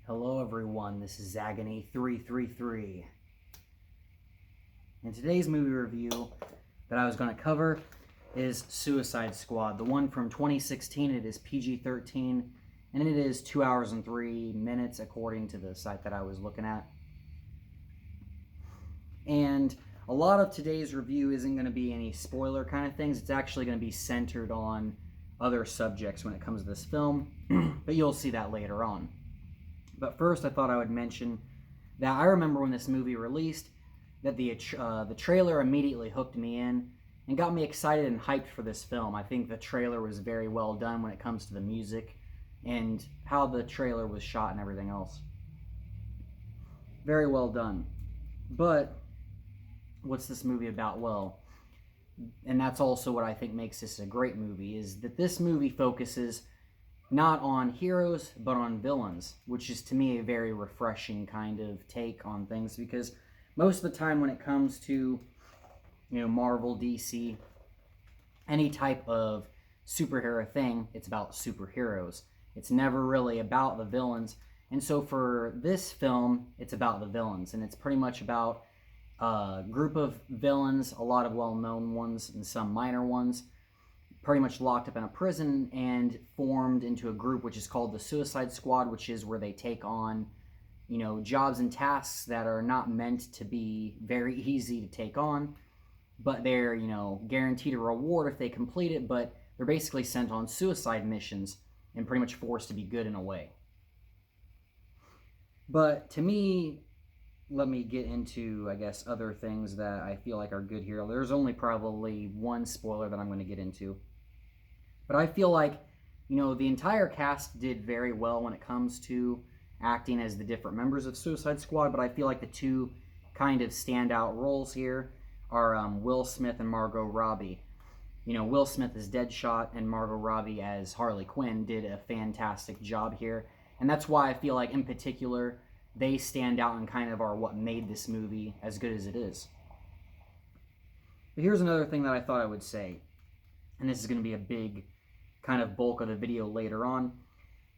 Hello everyone, this is Zagany333. And today's movie review that I was going to cover is Suicide Squad. The one from 2016, it is PG-13, and it is 2 hours and 3 minutes according to the site that I was looking at. And a lot of today's review isn't going to be any spoiler kind of things. It's actually going to be centered on other subjects when it comes to this film, but you'll see that later on. But first, I thought I would mention that I remember when this movie released, that the trailer immediately hooked me in and got me excited and hyped for this film. I think the trailer was very well done when it comes to the music and how the trailer was shot and everything else. Very well done. But what's this movie about? Well, and that's also what I think makes this a great movie, is that this movie focuses not on heroes, but on villains, which is to me a very refreshing kind of take on things, because most of the time when it comes to, Marvel, DC, any type of superhero thing, it's about superheroes. It's never really about the villains. And so for this film, it's about the villains, and it's pretty much about a group of villains, a lot of well-known ones and some minor ones, pretty much locked up in a prison and formed into a group which is called the Suicide Squad, which is where they take on, jobs and tasks that are not meant to be very easy to take on, but they're, guaranteed a reward if they complete it, but they're basically sent on suicide missions and pretty much forced to be good in a way. But to me, let me get into, I guess, other things that I feel like are good here. There's only probably one spoiler that I'm going to get into. But I feel like, the entire cast did very well when it comes to acting as the different members of Suicide Squad, but I feel like the two kind of standout roles here are Will Smith and Margot Robbie. Will Smith as Deadshot and Margot Robbie as Harley Quinn did a fantastic job here, and that's why I feel like, in particular, they stand out and kind of are what made this movie as good as it is. But here's another thing that I thought I would say, and this is going to be a big kind of bulk of the video later on,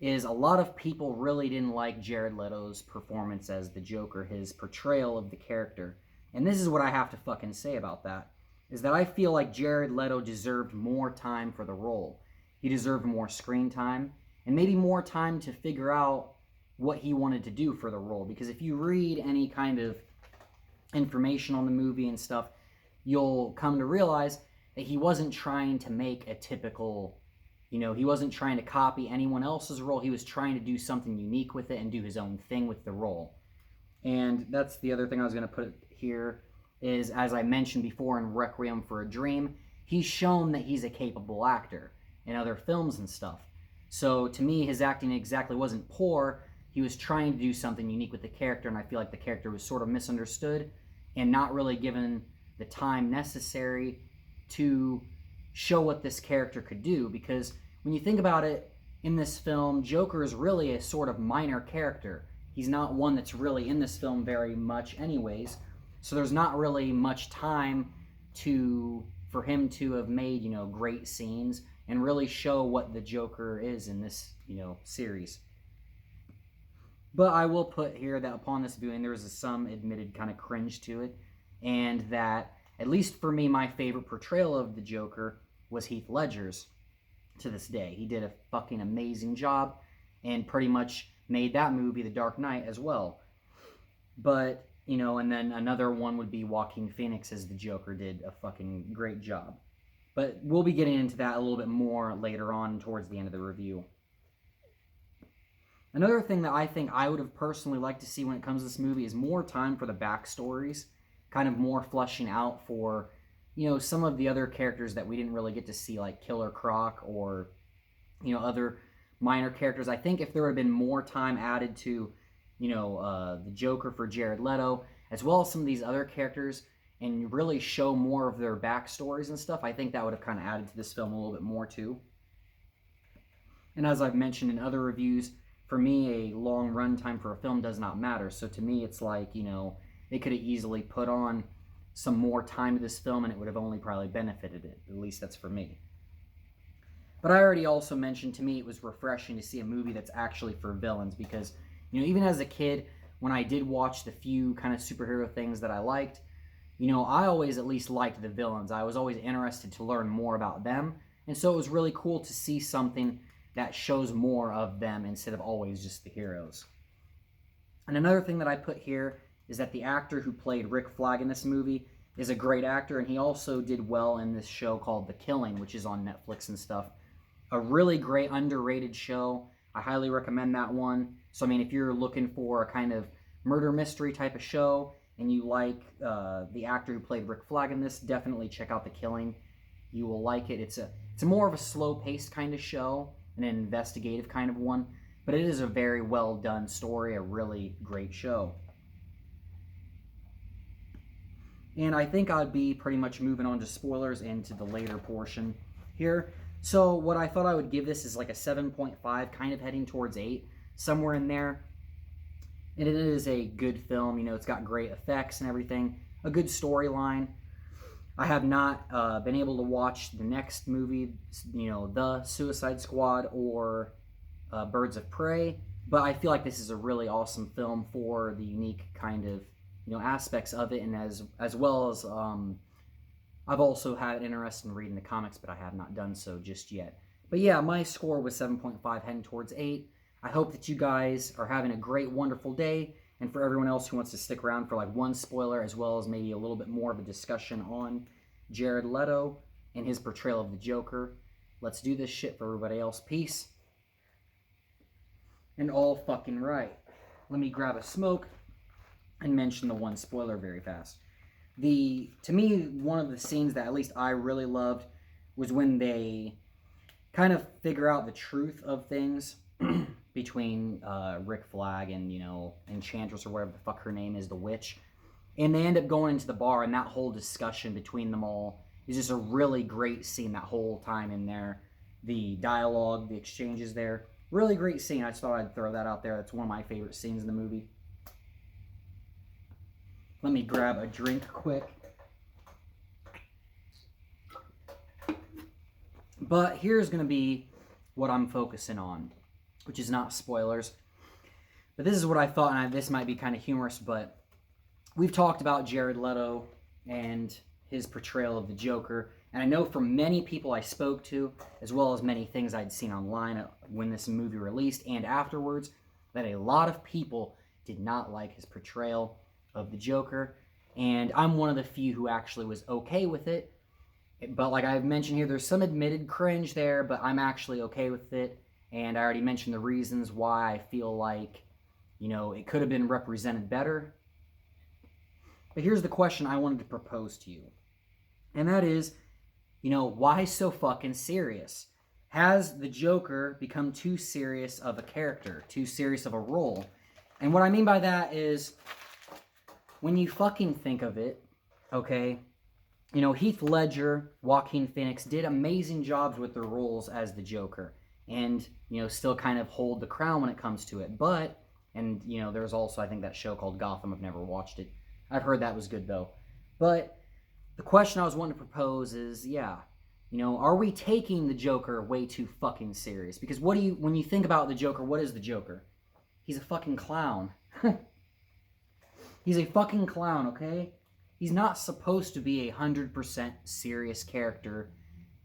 is a lot of people really didn't like Jared Leto's performance as the Joker, his portrayal of the character. And this is what I have to fucking say about that, is that I feel like Jared Leto deserved more time for the role. He deserved more screen time, and maybe more time to figure out what he wanted to do for the role. Because if you read any kind of information on the movie and stuff, you'll come to realize that he wasn't trying to make a typical, he wasn't trying to copy anyone else's role. He was trying to do something unique with it and do his own thing with the role. And that's the other thing I was going to put here is, as I mentioned before in Requiem for a Dream, he's shown that he's a capable actor in other films and stuff. So to me, his acting exactly wasn't poor. He was trying to do something unique with the character, and I feel like the character was sort of misunderstood and not really given the time necessary to show what this character could do. Because when you think about it, in this film, Joker is really a sort of minor character. He's not one that's really in this film very much anyways, so there's not really much time for him to have made, great scenes and really show what the Joker is in this, series. But I will put here that upon this viewing, there was some admitted kind of cringe to it, and that, at least for me, my favorite portrayal of the Joker was Heath Ledger's to this day. He did a fucking amazing job and pretty much made that movie, The Dark Knight, as well. But, and then another one would be Joaquin Phoenix as the Joker did a fucking great job. But we'll be getting into that a little bit more later on towards the end of the review. Another thing that I think I would have personally liked to see when it comes to this movie is more time for the backstories, kind of more fleshing out for, some of the other characters that we didn't really get to see, like Killer Croc or, other minor characters. I think if there had been more time added to, the Joker for Jared Leto, as well as some of these other characters, and really show more of their backstories and stuff, I think that would have kind of added to this film a little bit more too. And as I've mentioned in other reviews, for me, a long runtime for a film does not matter. So to me, it's like, they could have easily put on some more time to this film and it would have only probably benefited it. At least that's for me. But I already also mentioned, to me, it was refreshing to see a movie that's actually for villains, because You know, even as a kid, when I did watch the few kind of superhero things that I liked, you know, I always at least liked the villains. I was always interested to learn more about them. And so it was really cool to see something that shows more of them instead of always just the heroes. And another thing that I put here is that the actor who played Rick Flag in this movie is a great actor, and he also did well in this show called The Killing, which is on Netflix and stuff. A really great, underrated show. I highly recommend that one. So, I mean, if you're looking for a kind of murder mystery type of show and you like the actor who played Rick Flag in this, definitely check out The Killing. You will like it. It's a more of a slow-paced kind of show, an investigative kind of one, but it is a very well done story, a really great show. And I think I'd be pretty much moving on to spoilers into the later portion here. So what I thought I would give this is like a 7.5, kind of heading towards 8, somewhere in there. And it is a good film. You know, it's got great effects and everything, a good storyline. I have not been able to watch the next movie, you know, The Suicide Squad or Birds of Prey, but I feel like this is a really awesome film for the unique kind of, you know, aspects of it, and as well as I've also had an interest in reading the comics, but I have not done so just yet. But yeah, my score was 7.5, heading towards 8. I hope that you guys are having a great, wonderful day, and for everyone else who wants to stick around for like one spoiler, as well as maybe a little bit more of a discussion on Jared Leto and his portrayal of the Joker, let's do this shit for everybody else. Peace. And all fucking right. Let me grab a smoke and mention the one spoiler very fast. To me, one of the scenes that at least I really loved was when they kind of figure out the truth of things between Rick Flag and, you know, Enchantress or whatever the fuck her name is, the witch. And they end up going into the bar, and that whole discussion between them all is just a really great scene that whole time in there. The dialogue, the exchanges there. Really great scene. I just thought I'd throw that out there. That's one of my favorite scenes in the movie. Let me grab a drink quick. But here's going to be what I'm focusing on, which is not spoilers. But this is what I thought, and this might be kind of humorous, but we've talked about Jared Leto and his portrayal of the Joker, and I know from many people I spoke to, as well as many things I'd seen online when this movie released and afterwards, that a lot of people did not like his portrayal of the Joker, and I'm one of the few who actually was okay with it. But like I've mentioned here, there's some admitted cringe there, but I'm actually okay with it, and I already mentioned the reasons why I feel like, you know, it could have been represented better. But here's the question I wanted to propose to you, and that is, you know, why so fucking serious? Has the Joker become too serious of a character, too serious of a role? And what I mean by that is, when you fucking think of it, okay, you know, Heath Ledger, Joaquin Phoenix did amazing jobs with their roles as the Joker, and, you know, still kind of hold the crown when it comes to it. But, and, you know, there's also, I think, that show called Gotham. I've never watched it. I've heard that was good, though. But the question I was wanting to propose is, yeah, you know, are we taking the Joker way too fucking serious? Because when you think about the Joker, what is the Joker? He's a fucking clown. He's a fucking clown, okay? He's not supposed to be 100% serious character.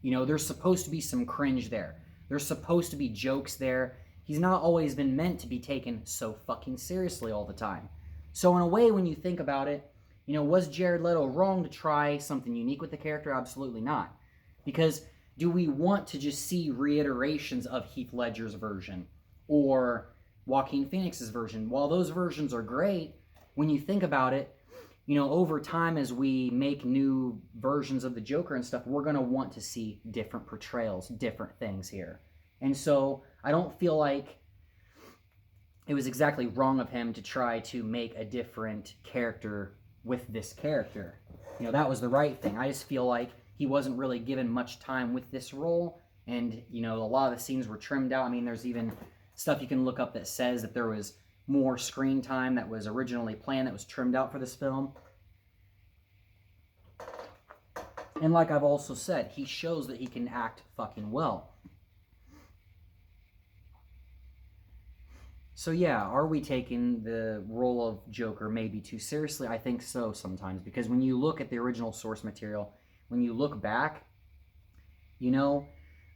You know, there's supposed to be some cringe there. There's supposed to be jokes there. He's not always been meant to be taken so fucking seriously all the time. So in a way, when you think about it, you know, was Jared Leto wrong to try something unique with the character? Absolutely not. Because do we want to just see reiterations of Heath Ledger's version or Joaquin Phoenix's version? While those versions are great, when you think about it, you know, over time as we make new versions of the Joker and stuff, we're going to want to see different portrayals, different things here. And so I don't feel like it was exactly wrong of him to try to make a different character with this character. You know, that was the right thing. I just feel like he wasn't really given much time with this role, and, you know, a lot of the scenes were trimmed out. I mean, there's even stuff you can look up that says that there was more screen time that was originally planned that was trimmed out for this film. And like I've also said, he shows that he can act fucking well. So yeah, are we taking the role of Joker maybe too seriously? I think so sometimes, because when you look at the original source material, when you look back, you know,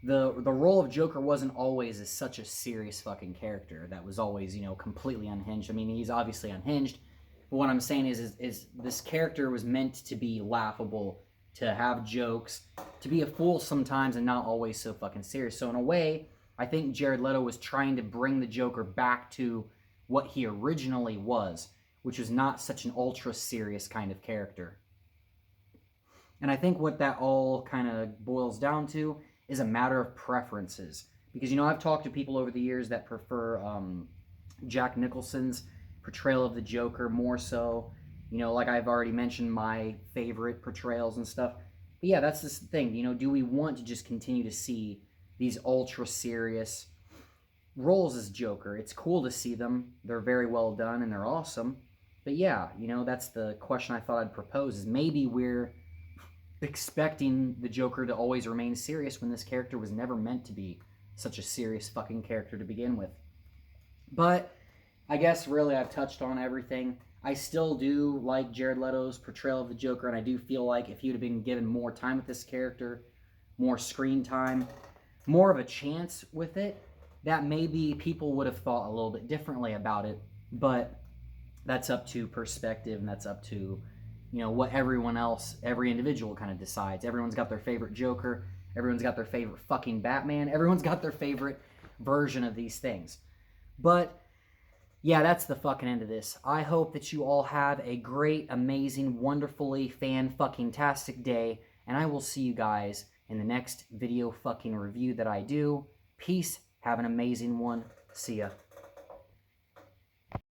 the role of Joker wasn't always as such a serious fucking character that was always, completely unhinged. I mean, he's obviously unhinged, but what I'm saying is this character was meant to be laughable, to have jokes, to be a fool sometimes and not always so fucking serious. So in a way, I think Jared Leto was trying to bring the Joker back to what he originally was, which was not such an ultra serious kind of character. And I think what that all kind of boils down to is a matter of preferences. Because, I've talked to people over the years that prefer Jack Nicholson's portrayal of the Joker more so. Like I've already mentioned my favorite portrayals and stuff. But yeah, that's this thing. Do we want to just continue to see these ultra serious roles as Joker? It's cool to see them. They're very well done and they're awesome. But yeah, that's the question I thought I'd propose is maybe we're expecting the Joker to always remain serious when this character was never meant to be such a serious fucking character to begin with. But I guess really I've touched on everything. I still do like Jared Leto's portrayal of the Joker, and I do feel like if he would have been given more time with this character, more screen time, more of a chance with it, that maybe people would have thought a little bit differently about it. But that's up to perspective, and that's up to what everyone else, every individual kind of decides. Everyone's got their favorite Joker. Everyone's got their favorite fucking Batman. Everyone's got their favorite version of these things. But yeah, that's the fucking end of this. I hope that you all have a great, amazing, wonderfully fan-fucking-tastic day, and I will see you guys in the next video fucking review that I do. Peace. Have an amazing one. See ya.